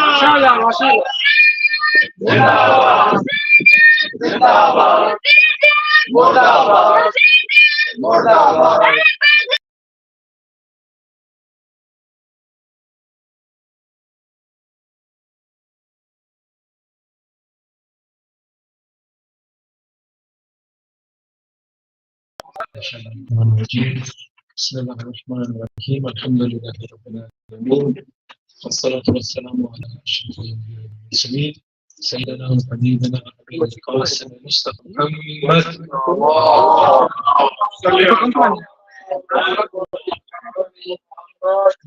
MashaAllah, MashaAllah. Zindabad, Zindabad, Murdabad, Murdabad. بسم الله الرحمن الرحيم الحمد لله رب العالمين والصلاة والسلام على أشرف المرسلين سيدنا وحبيبنا أبي القاسم المصطفى محمد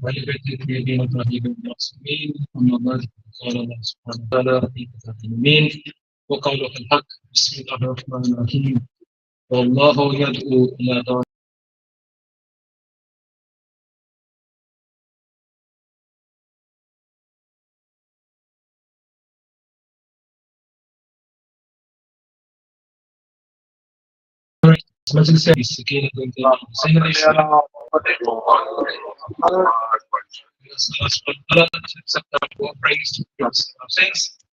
ولبيت الطيبين الطاهرين المعصومين أما بعد قال الله سبحانه وتعالى في كتابه المبين وقوله الحق بسم الله الرحمن الرحيم والله يدعو إلى دار مجلس السكينة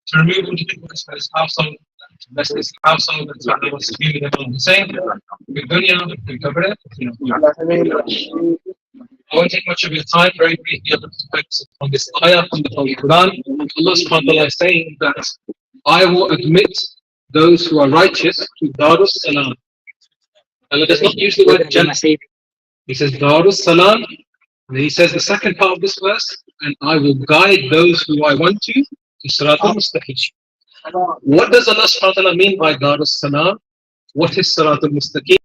to remove all the difficulties from his household, to bless his household, and to allow us to be with him on the same. With dunya, we cover it. I won't take much of your time. Very briefly, I'm going to focus on this ayah from the Holy Quran. Allah subhanahu wa ta'ala is saying that I will admit those who are righteous to Darus Salam. Allah does not use the word Jannah. He says Darus Salam, and he says the second part of this verse, and I will guide those who I want to Sirat al-Mustaqim. What does Allah subhanahu wa ta'ala mean by Darus Salam? What is Sirat al-Mustaqim?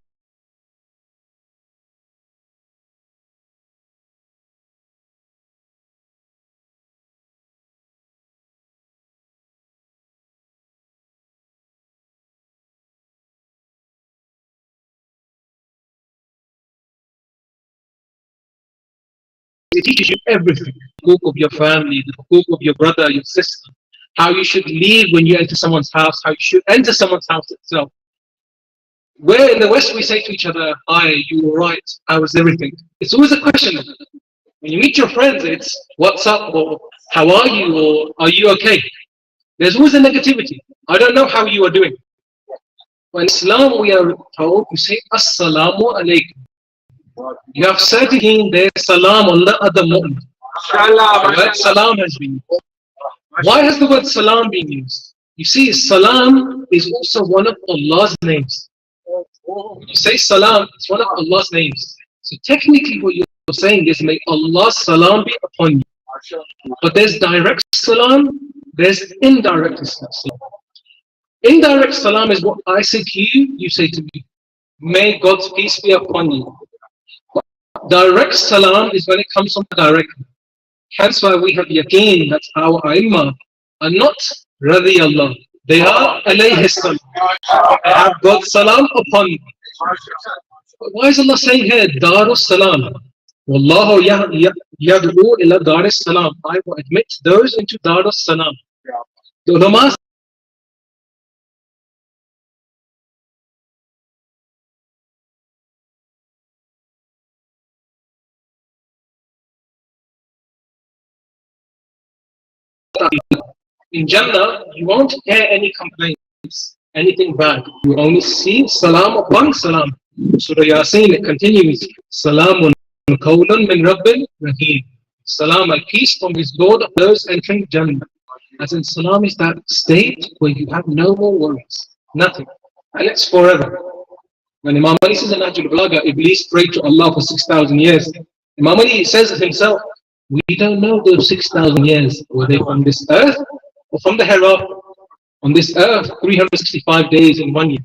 It teaches you everything. The hukuk of your family, the hukuk of your brother, your sister, how you should leave when you enter someone's house, how you should enter someone's house itself. Where in the West we say to each other, hi, you were right, how was everything? It's always a question. When you meet your friends, it's what's up, or how are you, or are you okay? There's always a negativity. I don't know how you are doing. But in Islam, we are told to say Assalamu alaikum. You have said to him, there's salam on the other mu'min. The word salam has been used. Why has the word salam been used? You see, salam is also one of Allah's names. When you say salam, it's one of Allah's names. So technically what you're saying is, may Allah's salam be upon you. But there's direct salam, there's indirect salam. Indirect salam is what I say to you, you say to me. May God's peace be upon you. Direct salam is when it comes from directly. Hence why we have yaqeen that our Aimma are not radiyallah. They are alayhi salam. They have God's salam upon you. But why is Allah saying here, Darus Salam? Wallahu yad'u ila Darus Salam. I will admit those into Darus Salam. The ulama in Jannah, you won't hear any complaints, anything bad. You only see salam upon salam. Surah Yasin, it continues, Salamun qawlan min Rabbil Rahim. Salam, and peace from his Lord of those entering Jannah. As in, salam is that state where you have no more worries, nothing. And it's forever. When Imam Ali says in Najul Balagha, Iblis prayed to Allah for 6,000 years. Imam Ali says it himself, we don't know those 6,000 years. Were they from this earth or from the hereafter? On this earth, 365 days in 1 year,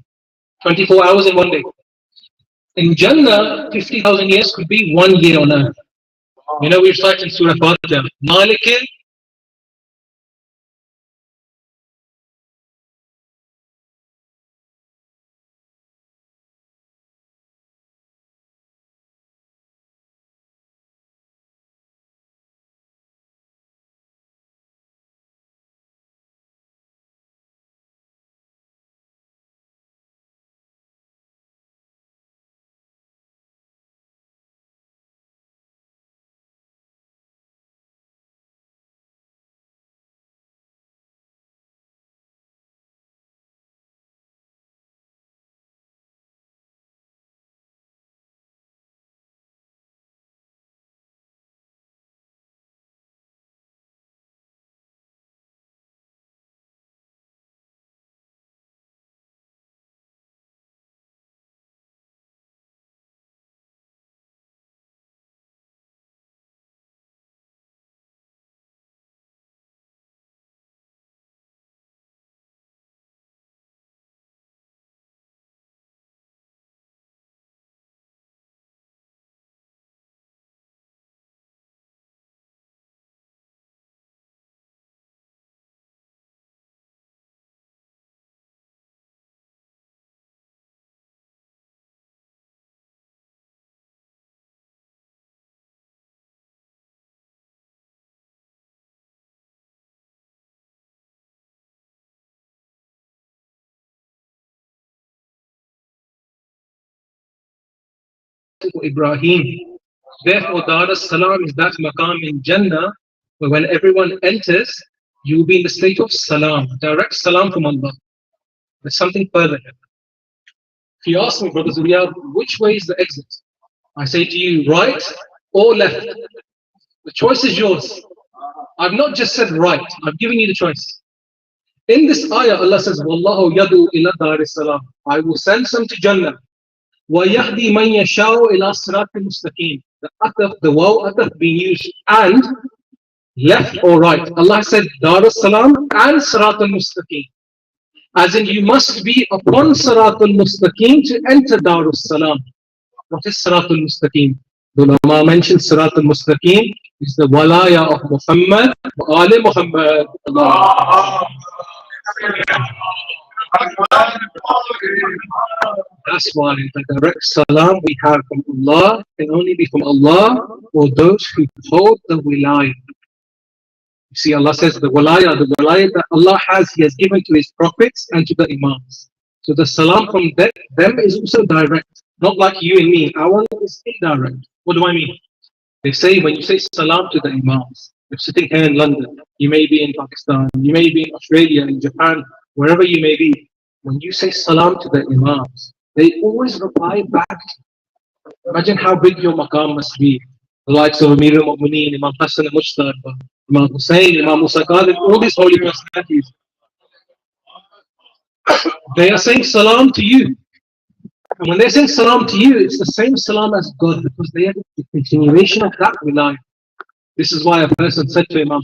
24 hours in 1 day. In Jannah, 50,000 years could be 1 year on earth. You know, we recite in Surah Fatiha, Malikil Ibrahim. Therefore, Dar as Salam is that maqam in Jannah where when everyone enters, you will be in the state of Salam, direct Salam from Allah. There's something further here. If you ask me, Brother Zuriya, which way is the exit? I say to you, right or left? The choice is yours. I've not just said right, I've given you the choice. In this ayah, Allah says, Wallahu yadu ila dar salam. I will send some to Jannah. وَيَهْدِي مَنْ يَشَاءُ إِلَى صِرَاطٍ مُسْتَقِيمٍ. The ataf, the waw ataf being used and left or right. Allah said Dar salam and Sirat al-Mustaqim. As in you must be upon Sirat al-Mustaqim to enter Dar salam. What is Sirat al-Mustaqim? The ulama mentioned Sirat al-Mustaqim is the walaya of Muhammad wa Ali Muhammad. That's why the direct salam we have from Allah can only be from Allah or those who hold the wilayah. You see, Allah says the wilayah that Allah has, He has given to His prophets and to the imams. So the salam from them is also direct, not like you and me. Our one is indirect. What do I mean? They say when you say salam to the imams, you're sitting here in London, you may be in Pakistan, you may be in Australia, in Japan, wherever you may be. When you say salam to the imams, they always reply back. Imagine how big your maqam must be. The likes of Amir al-Mu'mineen, Imam Hassan al-Mujtaba, Imam Hussein, Imam Musa Qadir, all these holy personalities. They are saying salam to you. And when they're saying salam to you, it's the same salam as God because they are the continuation of that wilayah. This is why a person said to Imam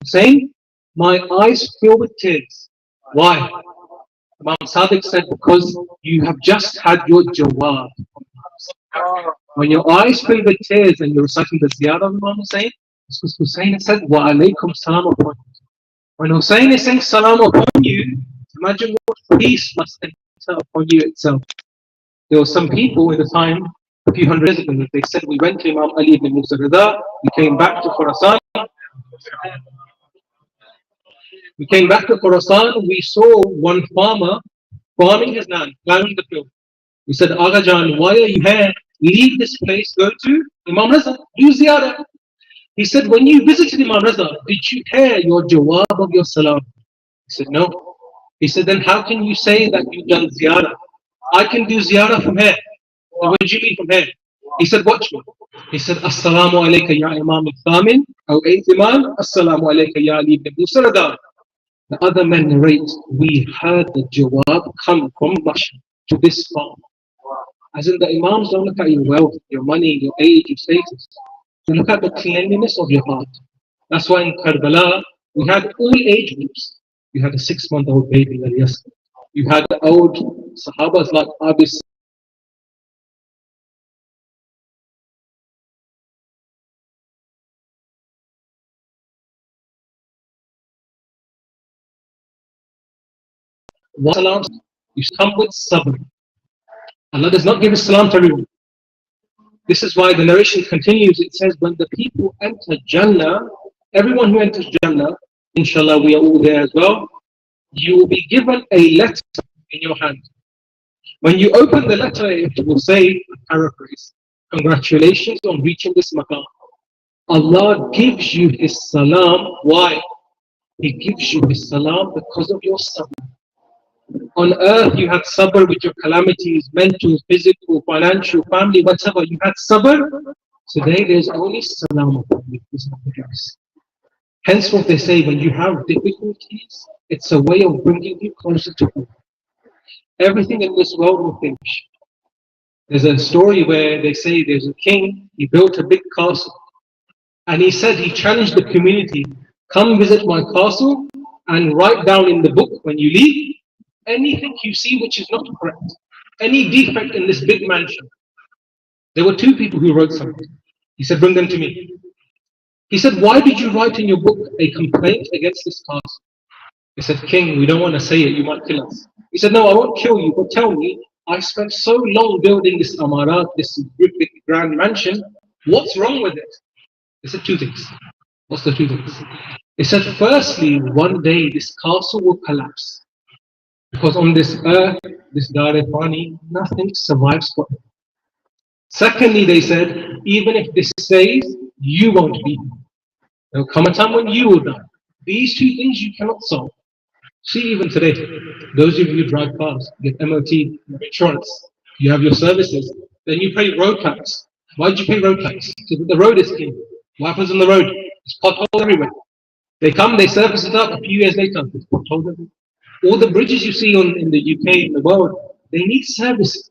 Hussein, my eyes fill with tears. Why? Imam Sadiq said, because you have just had your jawab. When your eyes fill with tears and you're reciting the ziyarah of Imam Hussein, it's because Hussein said, wa alaykum salam upon you. When Hussein is saying salam upon you, imagine what peace must enter upon you itself. There were some people in the time, a few hundred years ago, they said, we went to Imam Ali ibn Musa Rida, we came back to Khurasan. We came back to Khurasan, we saw one farmer farming his land, plowing the field. We said, Agha Jan, why are you here? Leave this place, go to Imam Raza, do ziyarah. He said, when you visited Imam Raza, did you hear your jawab of your salam? He said, no. He said, then how can you say that you've done ziyarah? I can do ziyarah from here. So what do you mean from here? He said, watch me. He said, Assalamu alayka ya Imam al-Thamin, or 8th Imam, Assalamu alayka ya Ali ibn Musa Rida. The other men narrate, we heard the jawab come from Masha to this farm. As in the imams don't look at your wealth, your money, your age, your status. They look at the cleanliness of your heart. That's why in Karbala, we had all age groups. You had a 6-month-old baby, yes. You had the old Sahabas like Abis. Salam, you come with sabr. Allah does not give a salam to everyone. This is why the narration continues. It says, when the people enter Jannah, everyone who enters Jannah, inshallah we are all there as well, you will be given a letter in your hand. When you open the letter, it will say, paraphrase, congratulations on reaching this maqam. Allah gives you His salam. Why? He gives you His salam because of your sabr. On earth, you had sabr with your calamities, mental, physical, financial, family, whatever. You had sabr. Today, there's only salam upon you. There's nothing else. Hence, what they say, when you have difficulties, it's a way of bringing you closer to God. Everything in this world will finish. There's a story where they say there's a king, he built a big castle. And he said, he challenged the community, come visit my castle and write down in the book when you leave, anything you see which is not correct, any defect in this big mansion. There were 2 people who wrote something. He said, bring them to me. He said, why did you write in your book a complaint against this castle? He said, king, we don't want to say it, you might kill us. He said, no, I won't kill you, but tell me, I spent so long building this amarat, this big grand mansion, what's wrong with it? He said 2 things. What's the 2 things? He said, firstly, one day this castle will collapse. Because on this earth, this Dar-e-Fani, nothing survives forever. Secondly, they said, even if this stays, you won't be here. There will come a time when you will die. These two things you cannot solve. See, even today, those of you who drive cars, you have MOT, you have insurance, you have your services, then you pay road tax. Why do you pay road tax? So that the road is clean. What happens on the road? There's potholes everywhere. They come, they surface it up, a few years later, there's potholes everywhere. All the bridges you see in the UK, in the world, they need service.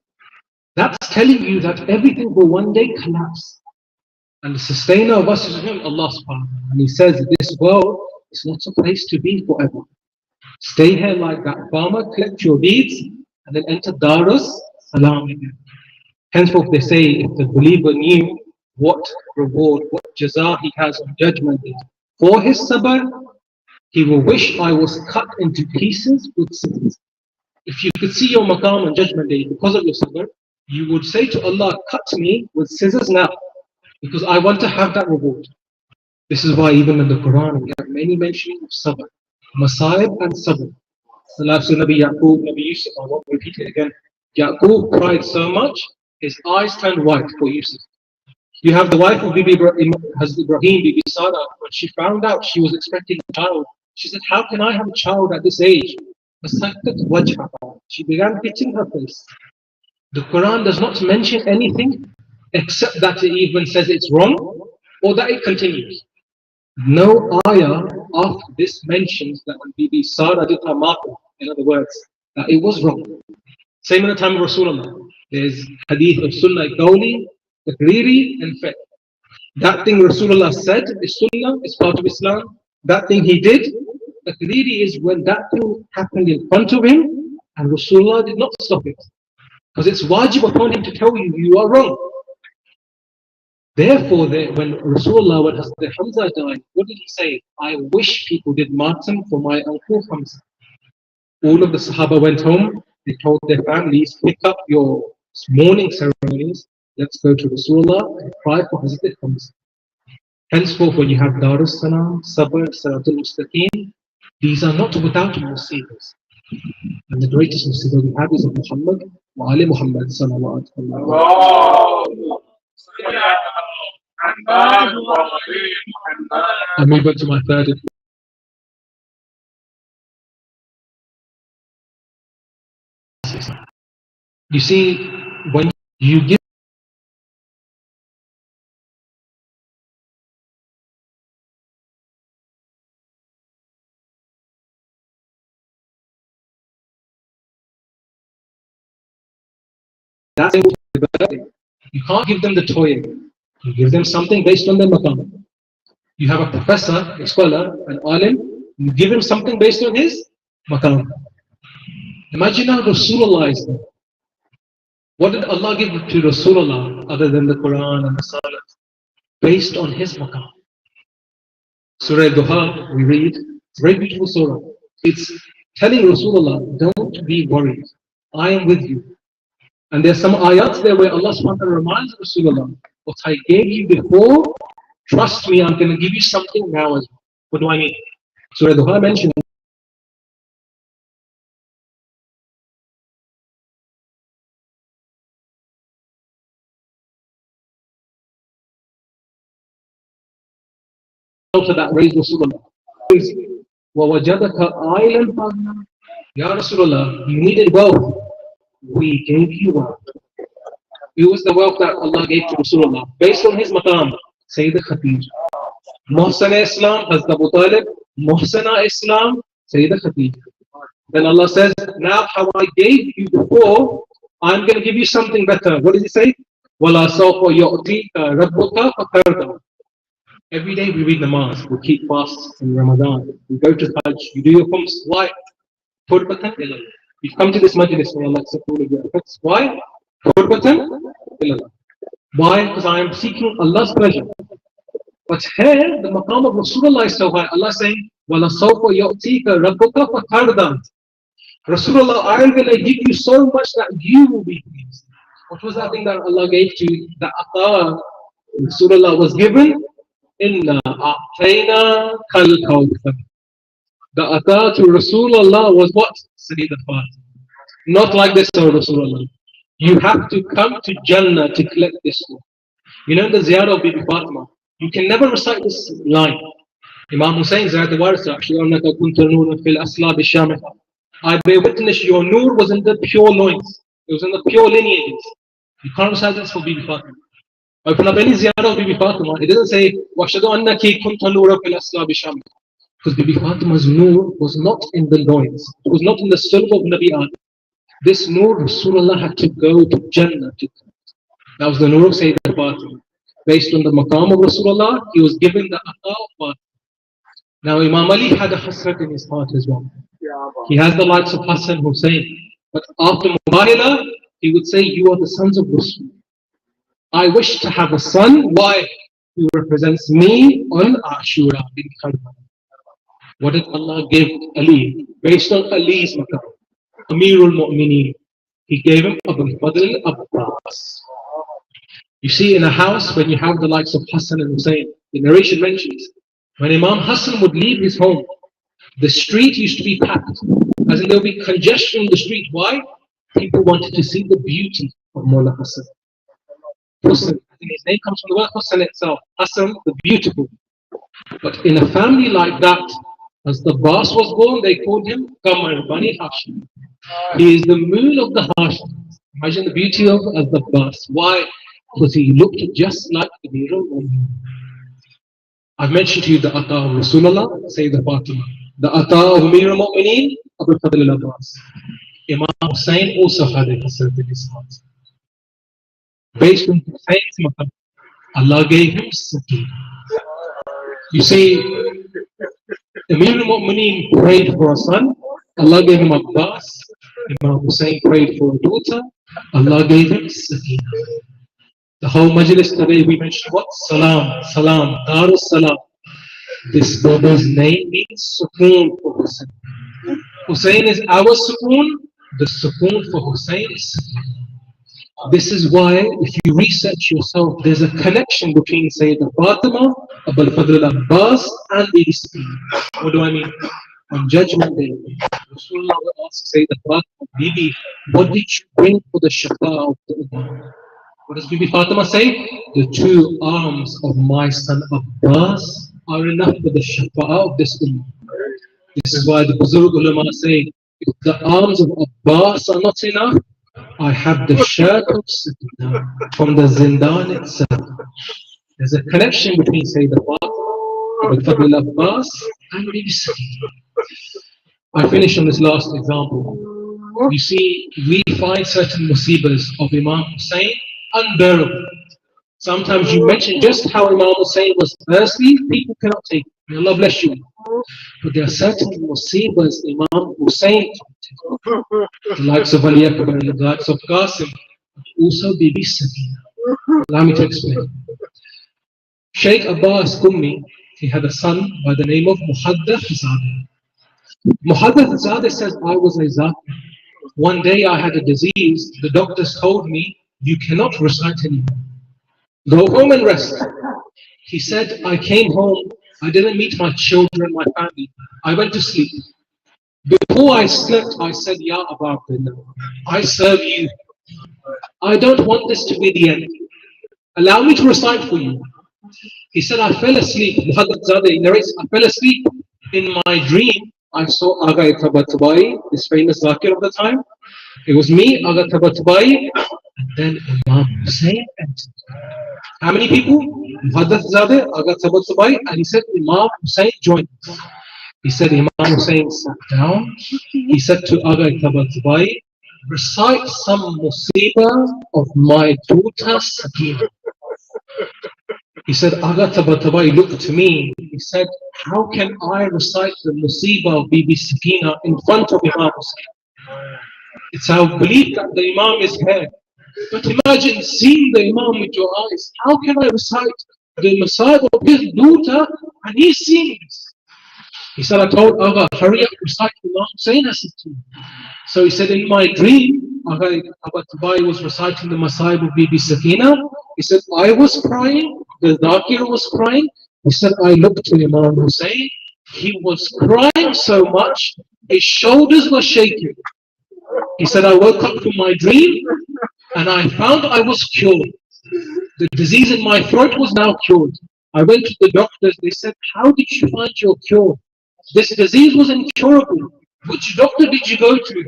That's telling you that everything will one day collapse. And the sustainer of us is Him, Allah subhanahu wa ta'ala. And He says, this world is not a place to be forever. Stay here like that farmer, collect your deeds, and then enter Darus Salam again. Henceforth, they say, if the believer knew what reward, what jaza he has on judgment day for his sabr, he will wish I was cut into pieces with scissors. If you could see your maqam on judgment day because of your sabr, you would say to Allah, cut me with scissors now, because I want to have that reward. This is why even in the Quran we have many mentioning of sabr, masaib and sabr. Salatu Nabi Yaqub, Nabi Yusuf, I won't repeat it again. Yaqub cried so much, his eyes turned white for Yusuf. You have the wife of Bibi, Hazrat Ibrahim, Bibi Sada, when she found out she was expecting a child, she said, how can I have a child at this age? She began hitting her face. The Quran does not mention anything except that it even says it's wrong or that it continues. No ayah after this mentions that when Bibi Sada did her martyr, in other words, that it was wrong. Same in the time of Rasulullah. There's hadith of Sunnah Qawli, Takriri, and Fiqh. That thing Rasulullah said is Sunnah, is part of Islam. That thing he did, Takriri is when that thing happened in front of him and Rasulullah did not stop it. Because it's wajib upon him to tell you, you are wrong. Therefore, when Rasulullah, when Hazrat Hamza died, what did he say? I wish people did martyrdom for my uncle Hamza. All of the Sahaba went home, they told their families, pick up your mourning ceremonies, let's go to Rasulullah and cry for Hazrat Hamza. Henceforth, when you have Darus Salam, Sabr, Salatul Mustaqim, these are not without musibahs. And the greatest musibah we have is of Muhammad wa Ali Muhammad sallallahu alaihi wasallam. I move on to my third. You see, when you give that's you can't give them the toy. You give them something based on their maqam. You have a professor, a scholar, an alim, you give him something based on his maqam. Imagine now Rasulullah is there. What did Allah give to Rasulullah other than the Quran and the Salat? Based on his maqam. Surah Duha, we read, it's a very beautiful surah. It's telling Rasulullah, don't be worried. I am with you. And there's some ayats there where Allah subhanahu wa ta'ala reminds Rasulullah, what I gave you before, trust me, I'm going to give you something now as well. What do I mean? Surah Duha mentioned to that raised Rasulullah. وَوَجَدَكَ عَائِلًا فَأَغْنَى. Ya Rasulullah, you needed wealth. We gave you wealth. It was the wealth that Allah gave to Rasulullah based on his maqam. Sayyidah Khadija. Muhsana Islam, Hazrat Abu Talib. Muhsana Islam, Sayyidah Khadija. Then Allah says, now how I gave you before, I'm going to give you something better. What does he say? وَلَا سَوْفَ يُعْطِيكَ رَبُّكَ فَتَرْضَى. Every day we read namaz, we keep fasts in Ramadan, we go to Hajj, you do your khums. Why? Qurbatan ilallah. You've come to this majlis, may Allah accept all of your efforts. Why? Qurbatan ilallah. Why? Because I am seeking Allah's pleasure. But here, the maqam of Rasulullah is so high. Allah is saying, وَلَا سَوْفَ يُعْطِيكَ رَبُّكَ فَتَرْضَى. Rasulullah, I am going to give you so much that you will be pleased. What was that thing that Allah gave to you? The ata Rasulullah was given? Inna a'tayna kal kawthar. The ata to Rasulullah was what? Sayyid al-Fatih. Not like this, O Rasulullah. You have to come to Jannah to collect this nur. You know, in the ziyarah of Bibi Fatima, you can never recite this line. Imam Hussein Zayat Warisa, I bear witness your nur was in the pure loins. It was in the pure lineages. You can't recite this for Bibi Fatima. Open up any ziyarah of Bibi Fatima, it doesn't say, وَأَشْهَدُ أَنَّكِ كُنْتَ نُورًا فِي الْأَصْلَابِ شَامِخًا. Because Bibi Fatima's nur was not in the loins. It was not in the sulb of Nabi Adam. This nur, Rasulullah had to go to Jannah to collect. That was the nur of Sayyidina Fatima. Based on the maqam of Rasulullah, he was given the ata of Fatima. Now Imam Ali had a hasrat in his heart as well. He has the likes of Hassan Hussein. But after Mubahala, he would say, you are the sons of Rasul. I wish to have a son. Why? He represents me on Ashura bin Karbala. What did Allah give Ali? Based on Ali's maqam, Amirul Mu'mineen. He gave him Abu Fadl Abbas. You see, in a house, when you have the likes of Hassan and Hussein, the narration mentions, when Imam Hassan would leave his home, the street used to be packed. As in, there would be congestion in the street. Why? People wanted to see the beauty of Mawla Hassan. Hassan, I think his name comes from the word Hassan itself. Hassan, the beautiful. But in a family like that, as the boss was born, they called him Qamar Bani Hashim. He is the moon of the Hashim. Imagine the beauty of as the boss. Why? Because he looked just like the Amirul. I've mentioned to you the Ata of Rasulullah, Sayyidina Fatima. The Ata of Amirul Mu'mineen, Abu Fadl al-Abbas. Imam Hussein also had a hasrat in his heart. Based on Hussein's maqam, Allah gave him Sakina. You see, Amirul Mu'mineen prayed for a son, Allah gave him Abbas. Imam Hussein prayed for a daughter, Allah gave him Sakina. The whole majlis today we mentioned what? Salam, Salam, Darus Salam. This brother's name means Sukoon for Hussein. Hussein is our Sukoon, the Sukoon for Hussein is Sakina. This is why, if you research yourself, there's a connection between Sayyidina Fatima, Abul Fadl Abbas, and Bibi Sakina. What do I mean? On Judgment Day, Rasulullah will ask Sayyidina Fatima, Bibi, what did you bring for the Shafa of the Ummah? What does Bibi Fatima say? The two arms of my son Abbas are enough for the Shafa of this Ummah. This is why the Buzurg ulama say, if the arms of Abbas are not enough, I have the shirt of Sakina from the Zindan itself. There's a connection between Sayyidina Fatima, Abul Fadl Abbas, and Bibi Sakina. I finish on this last example. You see, we find certain musibas of Imam Hussein unbearable. Sometimes you mention just how Imam Hussein was thirsty, people cannot take it. May Allah bless you. But there are certain musibas Imam Hussein, the likes of Ali Akbar and the likes of Qasim, also Bibi Sakina. Allow me to explain. Sheikh Abbas Qummi, he had a son by the name of Muhaddath Zadeh. Muhaddath Zadeh says, I was a Zakir. One day I had a disease, the doctors told me, you cannot recite anymore. Go home and rest. He said, I came home, I didn't meet my children, my family. I went to sleep. Before I slept, I said, Ya Abu Abdullah, I serve you. I don't want this to be the end. Allow me to recite for you. He said, I fell asleep. Muhammad Zadeh narrates, I fell asleep. In my dream, I saw Aga Tabatabai, this famous Zakir of the time. It was me, Aga Tabatabai, and then Imam Hussein entered. How many people? Muhaddath Zadeh, Aga Tabatabai, and he said Imam Hussein joined us. He said Imam Hussein sat down. He said to Aga Tabatabai, recite some musibah of my daughter Sakina. He said, Aga Tabatabai looked to me. He said, how can I recite the musibah of Bibi Sakina in front of Imam Hussein? It's our belief that the Imam is here. But imagine seeing the Imam with your eyes. How can I recite the musibah of his daughter and he's seeing this? He said, I told Aga, hurry up, recite Imam Hussein has it to me. So he said, in my dream, Aga Tabatabai was reciting the musibah of Bibi Sakina. He said, I was crying, the Zakir was crying. He said, I looked to Imam Hussein. He was crying so much, his shoulders were shaking. He said, I woke up from my dream. and I found I was cured. The disease in my throat was now cured. I went to the doctors. They said, "How did you find your cure? This disease was incurable. Which doctor did you go to?"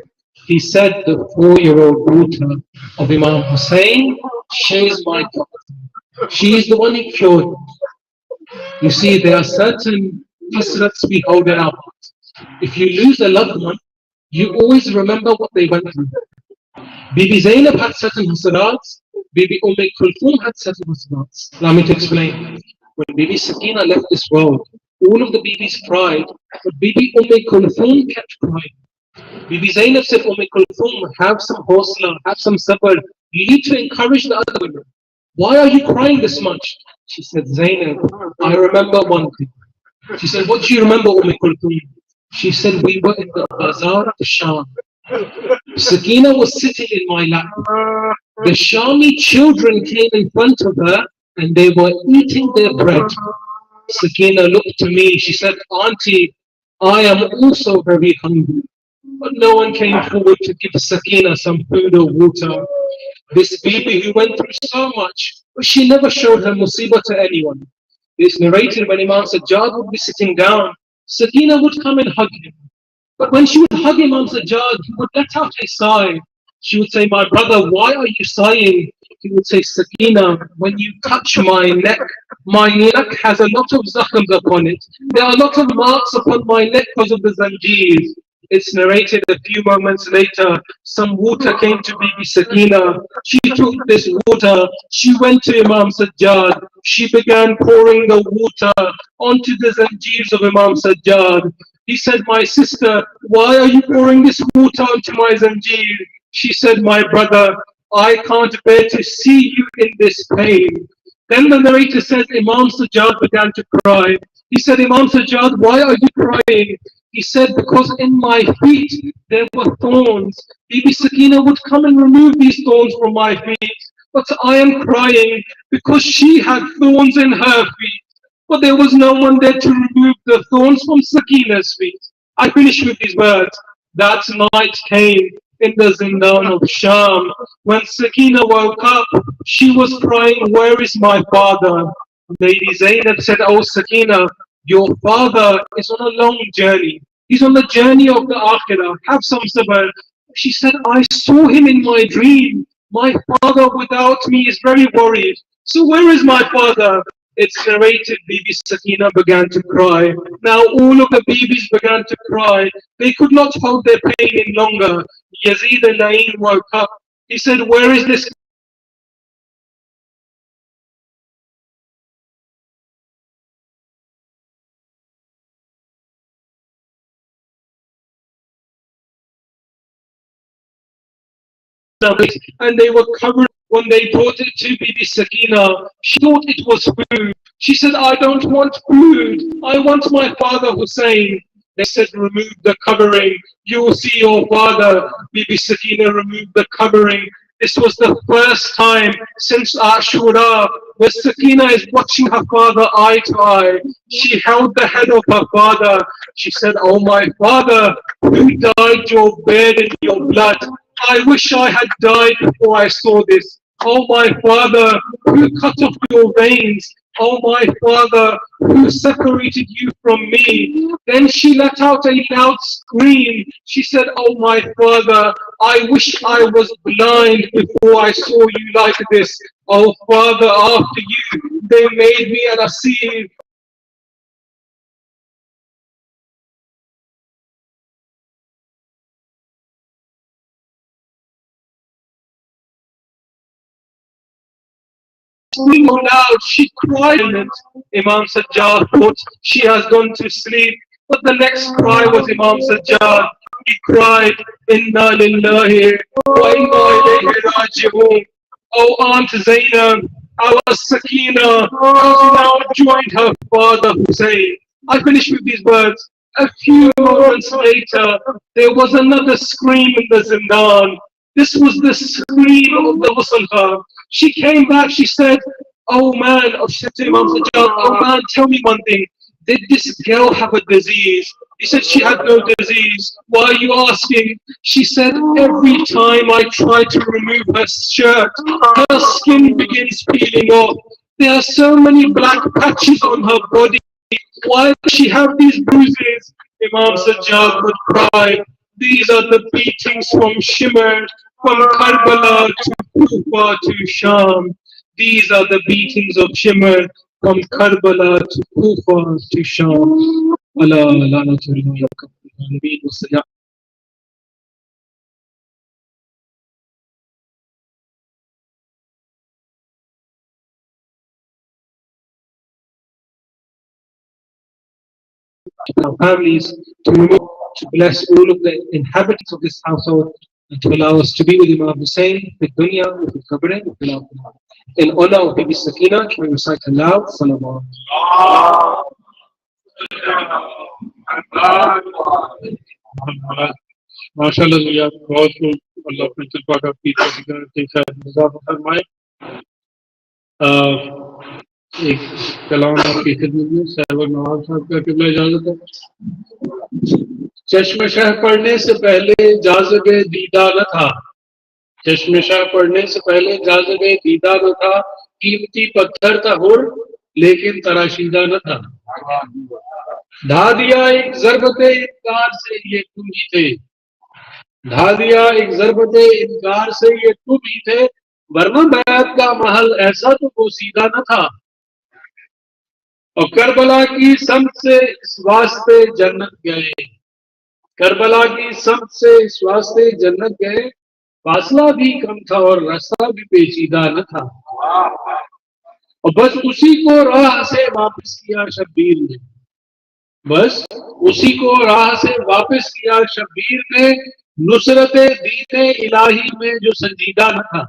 He said, "The 4-year-old daughter of Imam Hussein. She is my doctor. She is the one who cured me." You see, there are certain hasrats we hold in our hearts. If you lose a loved one, you always remember what they went through. Bibi Zainab had certain hasrats. Bibi Kulthum had certain hasrats. Allow me to explain. When Bibi Sakina left this world, all of the Bibis cried, but Bibi Kulthum kept crying. Bibi Zainab said, Kulthum, have some hosla, have some sabr. You need to encourage the other women. Why are you crying this much? She said, Zainab, I remember one thing. She said, what do you remember, Kulthum? She said, we were in the bazaar of Sham. Sakina was sitting in my lap. The Shami children came in front of her and they were eating their bread. Sakina looked to me. She said, Auntie, I am also very hungry. But no one came forward to give Sakina some food or water. This baby who went through so much, but she never showed her musibah to anyone. It's narrated when Imam Sajjad would be sitting down, Sakina would come and hug him. But when she would hug Imam Sajjad, he would let out a sigh. She would say, my brother, why are you sighing? He would say, Sakina, when you touch my neck has a lot of zakhms upon it. There are a lot of marks upon my neck because of the zanjeers. It's narrated a few moments later, some water came to Bibi Sakina. She took this water, she went to Imam Sajjad, she began pouring the water onto the zanjeers of Imam Sajjad. He said, my sister, why are you pouring this water onto my zanjeer? She said, my brother, I can't bear to see you in this pain. Then the narrator says, Imam Sajjad began to cry. He said, Imam Sajjad, why are you crying? He said, because in my feet there were thorns. Bibi Sakina would come and remove these thorns from my feet. But I am crying because she had thorns in her feet. But there was no one there to remove the thorns from Sakina's feet. I finish with these words. That night came in the Zindan of Sham. When Sakina woke up, she was crying, where is my father? Lady Zainab said, oh Sakina, your father is on a long journey. He's on the journey of the Akhirah. Have some sabr. She said, I saw him in my dream. My father without me is very worried. So where is my father? It's narrated Bibi Sakina began to cry. Now all of the Bibis began to cry. They could not hold their pain any longer. Yazid al-Na'im woke up. He said, where is this and they were covered. When they brought it to Bibi Sakina, she thought it was food. She said, I don't want food. I want my father Hussein. They said, remove the covering. You will see your father. Bibi Sakina removed the covering. This was the first time since Ashura where Sakina is watching her father eye to eye. She held the head of her father. She said, oh my father, who dyed your beard in your blood? I wish I had died before I saw this. Oh my father, who cut off your veins? Oh my father, who separated you from me? Then she let out a loud scream. She said, oh my father, I wish I was blind before I saw you like this. Oh father, after you, they made me an asir. Screaming loud, she cried. Imam Sajjad thought she has gone to sleep. But the next cry was Imam Sajjad. He cried, Inna lillahi wa inna ilayhi raji'un. Oh Aunt Zainab, our Sakina has now joined her father Hussein. I finish with these words. A few moments later, there was another scream in the Zindan. This was the scream of the Muslim. She came back, she said, oh man, she said to Imam Sajjad, oh man, tell me one thing. Did this girl have a disease? He said she had no disease. Why are you asking? She said, every time I try to remove her shirt, her skin begins peeling off. There are so many black patches on her body. Why does she have these bruises? Imam Sajjad would cry. These are the beatings from Shimmer, from Karbala to Kufa to Sham. These are the beatings of Shimmer from Karbala to Kufa to Sham. Allah, lanatullah, Ameen, wassalam. Our families, to remove, to bless all of the inhabitants of this household, and to allow us to be with Imam Hussein, the dunya, with the qabr, with the akhirah. In honor of Bibi Sakina, can we recite aloud? Salawat. MashaAllah, Zulia, بہت خوب. اللہ اپنے طلباء کا کی اضافہ فرمائے. ایک کلام آپ کی خدمت میں صاحب نواز صاحب کا قبلہ اجازت ہے. چشم شہ پڑھنے سے پہلے جاذب دیدہ نہ تھا. چشم شہ پڑھنے سے پہلے جاذب دیدہ نہ تھا. قیمتی پتھر تھا ہر لیکن تراشیدہ نہ تھا. ڈھا دیا ایک ضربت انکار سے یہ تم ہی تھے. ڈھا دیا ایک ضربت انکار سے یہ تم ہی تھے. ورنہ بیعت کا محل ایسا تو وہ سیدھا نہ تھا. اور کربلا کی سمت سے اس واسطے جنت گئے. کربلا کی سمت سے اس واسطے جنت گئے. فاصلہ بھی کم تھا اور راستہ بھی پیچیدہ نہ تھا. اور بس اسی کو راہ سے واپس کیا شبیر نے. بس اسی کو راہ سے واپس کیا شبیر نے. نصرت دین الہی میں جو سنجیدہ نہ تھا.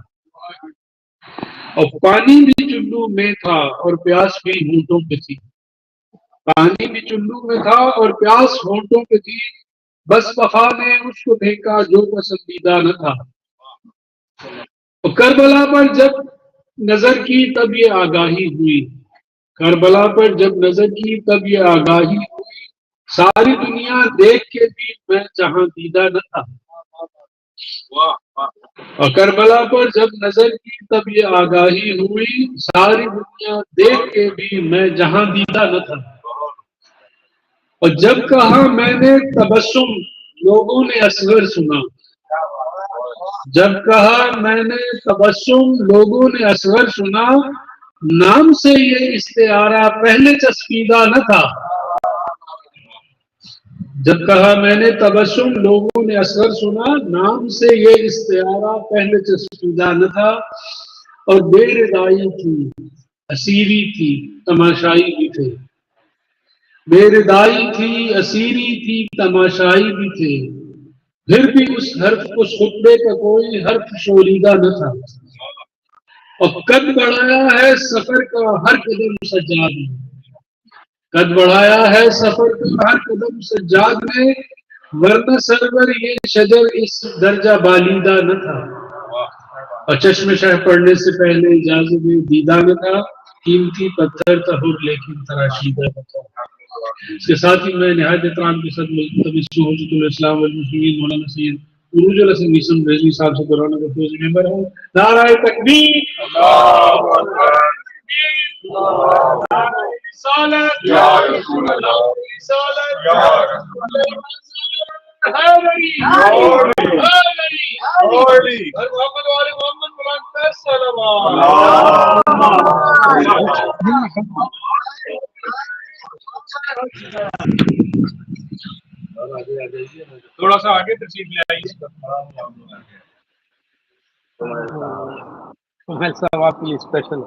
اور پانی بھی چلو میں تھا اور پیاس بھی ہونٹوں پہ تھی. پانی بھی چلو میں تھا اور پیاس ہونٹوں پہ تھی. بس وفا نے اس کو دیکھا جو پسندیدہ نہ تھا. اور کربلا پر جب نظر کی تب یہ آگاہی ہوئی. کربلا پر جب نظر کی تب یہ آگاہی ہوئی. ساری دنیا دیکھ کے بھی میں جہاں دیدہ نہ تھا. اور کربلا پر جب نظر کی تب یہ آگاہی ہوئی. ساری دنیا دیکھ کے بھی میں جہاں دیدہ نہ تھا. اور جب کہا میں نے تبسم لوگوں نے اصغر سنا. جب کہا میں نے تبسم لوگوں نے اصغر سنا. نام سے یہ استعارہ پہلے چسپیدہ نہ تھا. جب کہا میں نے تبسم لوگوں نے اثر سنا. نام سے یہ استعارہ پہلے چسپیدہ نہ تھا. اور بے ردائی تھی اسیری تھی تماشائی بھی تھے. بے ردائی تھی اسیری تھی تماشائی بھی تھے. پھر بھی اس خطبے کا کوئی حرف شوریدہ نہ تھا. اور قد بڑھایا ہے سفر کا ہر قدم سجاد نے. قد بڑھایا ہے سفر کا ہر قدم سجاد نے. ورنہ سرور یہ شجر اس درجہ بالیدہ نہ تھا. اور چشم شہ پڑھنے سے پہلے جاذب دیدہ نہ تھا. قیمتی پتھر تھا ہر لیکن تراشیدہ نہ تھا. اس کے ساتھ ہی میں نہایت احترام کے ساتھ حجت الاسلام والمسلمین مولانا سید عروج الحسن میسن رضوی صاحب سے دورانہ گفتگو ممبر ہوں. نعرہ تکبیر، رسالت یا رسول اللہ، رسالت یا رسول اللہ، محمد والے محمد مولانا تھوڑا سا آگے تشریف لے آئیے. صاحب آپ کے لیے اسپیشل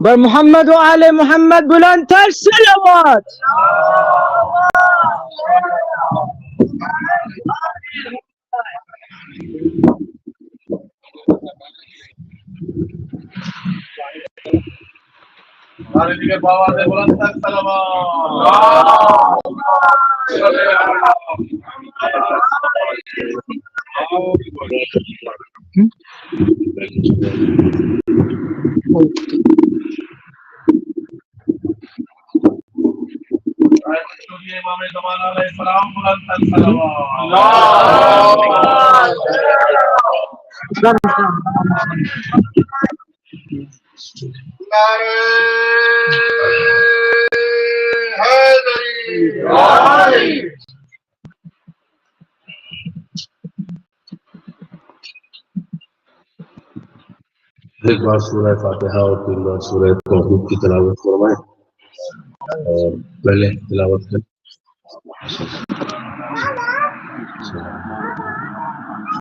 بر محمد و آل محمد بلندتر صلوات. ہمارے لیے بابا سے بلندتر صلوات. امام زمان علیہ السلام بلند تر صلوات ایک بار سورہ فاتحہ اور پھر بار سورہ توحید کی تلاوت فرمائیں اور پہلے تلاوت کریں.